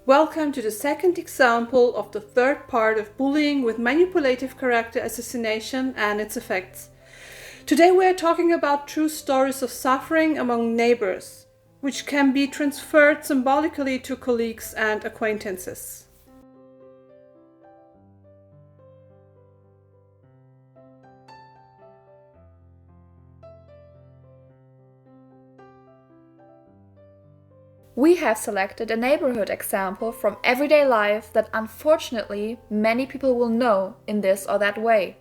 Welcome to the second example of the third part of bullying with manipulative character assassination and its effects. Today we are talking about true stories of suffering among neighbors, which can be transferred symbolically to colleagues and acquaintances. We have selected a neighborhood example from everyday life that unfortunately many people will know in this or that way,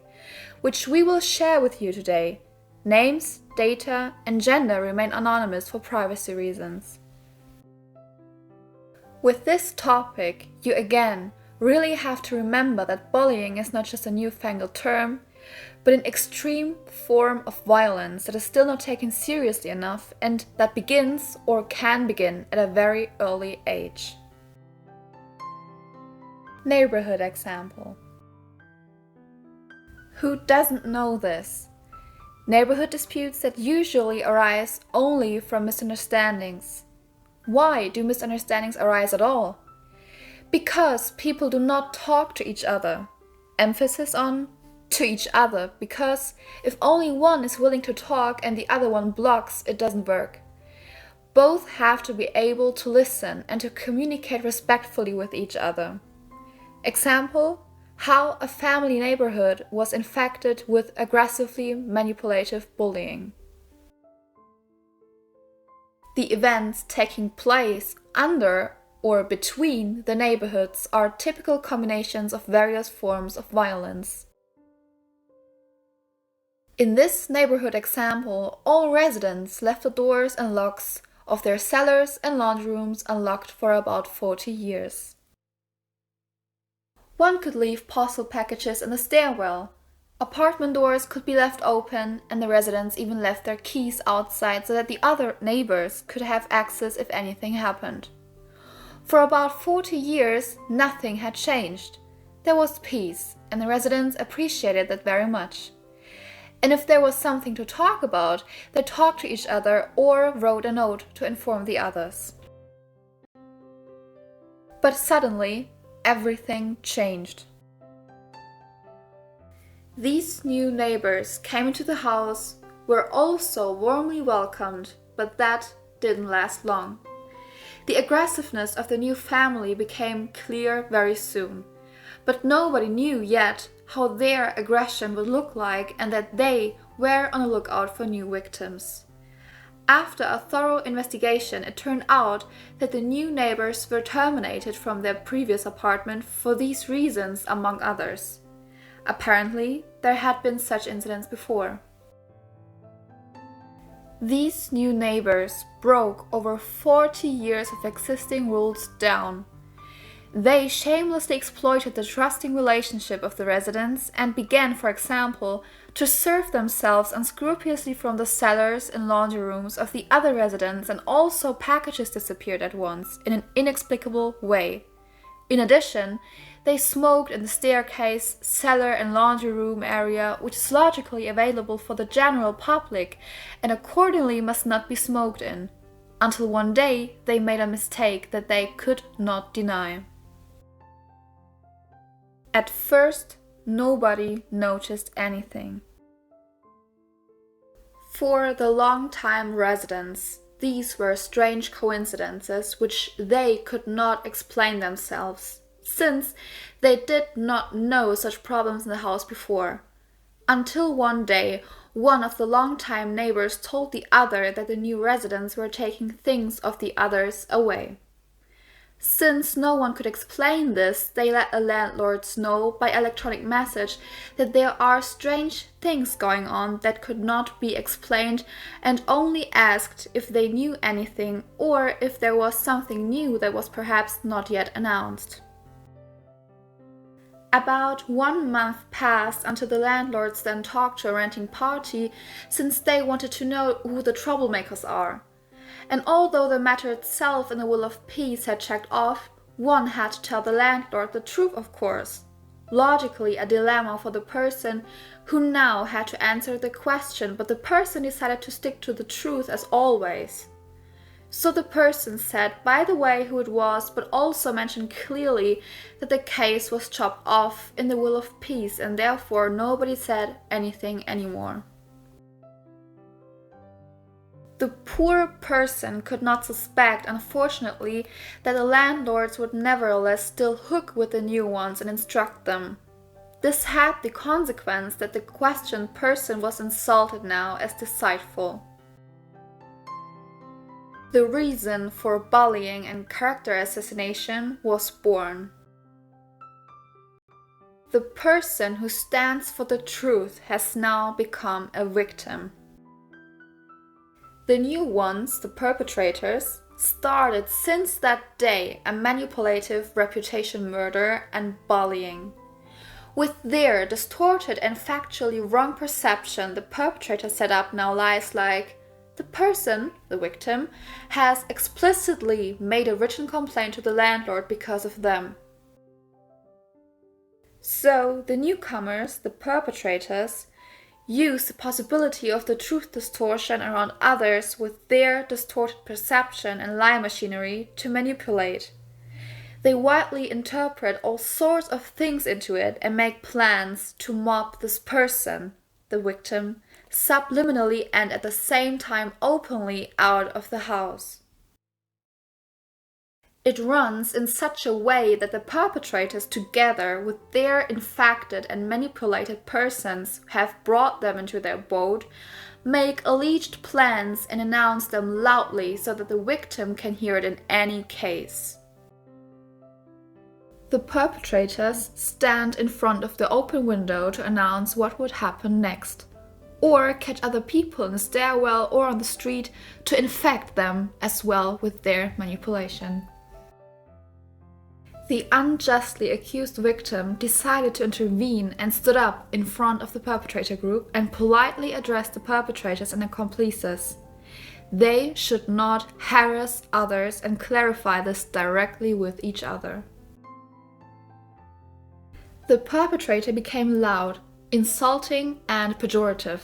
which we will share with you today. Names, data, and gender remain anonymous for privacy reasons. With this topic, you again really have to remember that bullying is not just a newfangled term, but an extreme form of violence that is still not taken seriously enough and that begins or can begin at a very early age. Neighborhood example. Who doesn't know this? Neighborhood disputes that usually arise only from misunderstandings. Why do misunderstandings arise at all? Because people do not talk to each other. Emphasis on to each other, because if only one is willing to talk and the other one blocks, it doesn't work. Both have to be able to listen and to communicate respectfully with each other. Example: how a family neighborhood was infected with aggressively manipulative bullying. The events taking place under or between the neighborhoods are typical combinations of various forms of violence. In this neighborhood example, all residents left the doors and locks of their cellars and laundry rooms unlocked for about 40 years. One could leave parcel packages in the stairwell. Apartment doors could be left open, and the residents even left their keys outside so that the other neighbors could have access if anything happened. For about 40 years, nothing had changed. There was peace, and the residents appreciated that very much. And if there was something to talk about, they talked to each other or wrote a note to inform the others. But suddenly, everything changed. These new neighbors came into the house, were also warmly welcomed, but that didn't last long. The aggressiveness of the new family became clear very soon, but nobody knew yet how their aggression would look like and that they were on the lookout for new victims. After a thorough investigation, it turned out that the new neighbors were terminated from their previous apartment for these reasons, among others. Apparently, there had been such incidents before. These new neighbors broke over 40 years of existing rules down. They shamelessly exploited the trusting relationship of the residents and began, for example, to serve themselves unscrupulously from the cellars and laundry rooms of the other residents, and also packages disappeared at once in an inexplicable way. In addition, they smoked in the staircase, cellar and laundry room area, which is logically available for the general public and accordingly must not be smoked in, until one day they made a mistake that they could not deny. At first, nobody noticed anything. For the long-time residents, these were strange coincidences which they could not explain themselves, since they did not know such problems in the house before. Until one day, one of the long-time neighbors told the other that the new residents were taking things of the others away. Since no one could explain this, they let the landlords know by electronic message that there are strange things going on that could not be explained, and only asked if they knew anything or if there was something new that was perhaps not yet announced. About 1 month passed until the landlords then talked to a renting party, since they wanted to know who the troublemakers are. And although the matter itself in the will of peace had checked off, one had to tell the landlord the truth, of course. Logically a dilemma for the person who now had to answer the question, but the person decided to stick to the truth as always. So the person said, by the way, who it was, but also mentioned clearly that the case was chopped off in the will of peace, and therefore nobody said anything anymore. The poor person could not suspect, unfortunately, that the landlords would nevertheless still hook with the new ones and instruct them. This had the consequence that the questioned person was insulted now as deceitful. The reason for bullying and character assassination was born. The person who stands for the truth has now become a victim. The new ones, the perpetrators, started since that day a manipulative reputation murder and bullying. With their distorted and factually wrong perception, the perpetrator set up now lies like, the person, the victim, has explicitly made a written complaint to the landlord because of them. So the newcomers, the perpetrators, use the possibility of the truth distortion around others with their distorted perception and lie machinery to manipulate. They widely interpret all sorts of things into it and make plans to mob this person, the victim, subliminally and at the same time openly out of the house. It runs in such a way that the perpetrators, together with their infected and manipulated persons who have brought them into their abode, make alleged plans and announce them loudly so that the victim can hear it in any case. The perpetrators stand in front of the open window to announce what would happen next, or catch other people in the stairwell or on the street to infect them as well with their manipulation. The unjustly accused victim decided to intervene and stood up in front of the perpetrator group and politely addressed the perpetrators and accomplices. They should not harass others and clarify this directly with each other. The perpetrator became loud, insulting, and pejorative.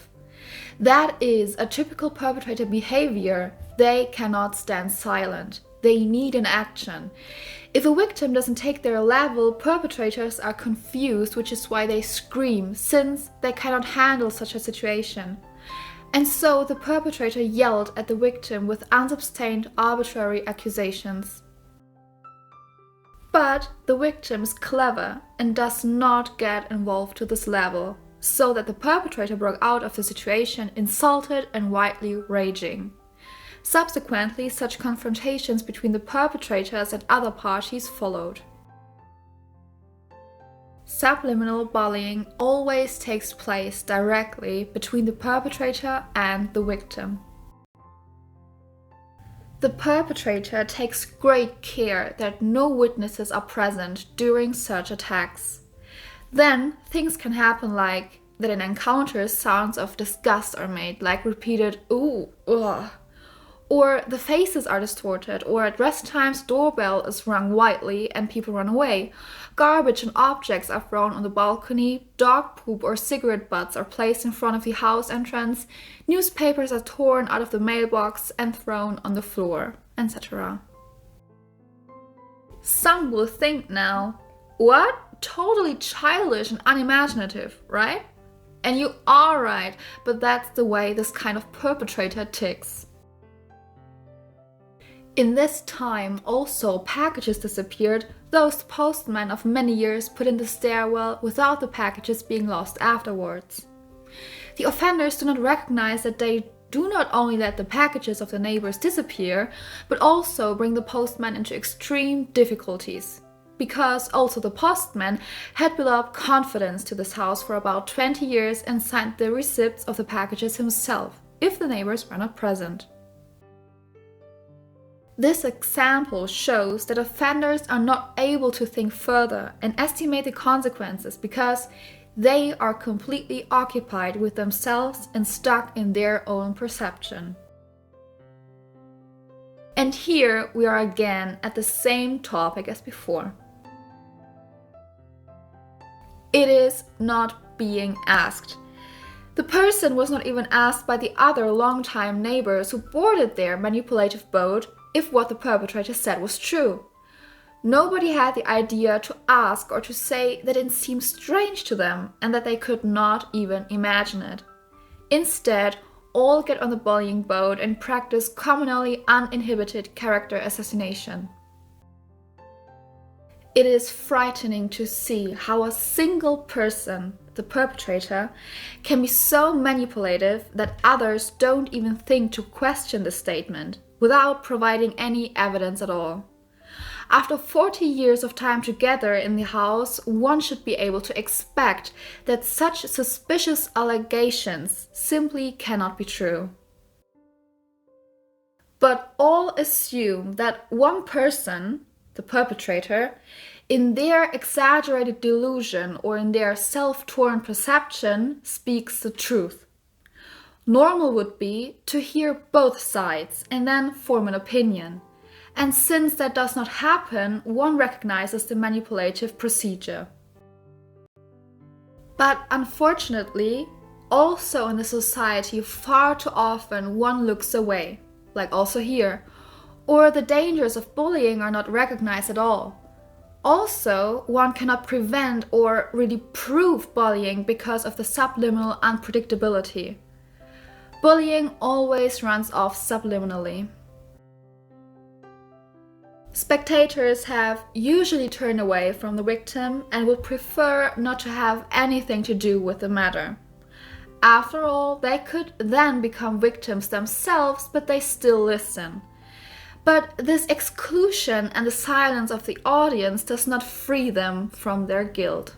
That is a typical perpetrator behavior. They cannot stand silent. They need an action. If a victim doesn't take their level, perpetrators are confused, which is why they scream, since they cannot handle such a situation. And so the perpetrator yelled at the victim with unsustained arbitrary accusations. But the victim is clever and does not get involved to this level, so that the perpetrator broke out of the situation insulted and widely raging. Subsequently, such confrontations between the perpetrators and other parties followed. Subliminal bullying always takes place directly between the perpetrator and the victim. The perpetrator takes great care that no witnesses are present during such attacks. Then things can happen like that in encounters sounds of disgust are made, like repeated ooh, ugh. Or the faces are distorted, or at rest times doorbell is rung wildly and people run away. Garbage and objects are thrown on the balcony, dog poop or cigarette butts are placed in front of the house entrance, newspapers are torn out of the mailbox and thrown on the floor, etc. Some will think now, what? Totally childish and unimaginative, right? And you are right, but that's the way this kind of perpetrator ticks. In this time, also packages disappeared, those postmen of many years put in the stairwell without the packages being lost afterwards. The offenders do not recognize that they do not only let the packages of the neighbors disappear, but also bring the postman into extreme difficulties. Because also the postman had built up confidence to this house for about 20 years and signed the receipts of the packages himself, if the neighbors were not present. This example shows that offenders are not able to think further and estimate the consequences because they are completely occupied with themselves and stuck in their own perception. And here we are again at the same topic as before. It is not being asked. The person was not even asked by the other long-time neighbors who boarded their manipulative boat if what the perpetrator said was true. Nobody had the idea to ask or to say that it seemed strange to them and that they could not even imagine it. Instead, all get on the bullying boat and practice communally uninhibited character assassination. It is frightening to see how a single person, the perpetrator, can be so manipulative that others don't even think to question the statement without providing any evidence at all. After 40 years of time together in the house, one should be able to expect that such suspicious allegations simply cannot be true. But all assume that one person, the perpetrator, in their exaggerated delusion or in their self-torn perception, speaks the truth. Normal would be to hear both sides and then form an opinion. And since that does not happen, one recognizes the manipulative procedure. But unfortunately, also in the society, far too often one looks away, like also here, or the dangers of bullying are not recognized at all. Also, one cannot prevent or really prove bullying because of the subliminal unpredictability. Bullying always runs off subliminally. Spectators have usually turned away from the victim and would prefer not to have anything to do with the matter. After all, they could then become victims themselves, but they still listen. But this exclusion and the silence of the audience does not free them from their guilt.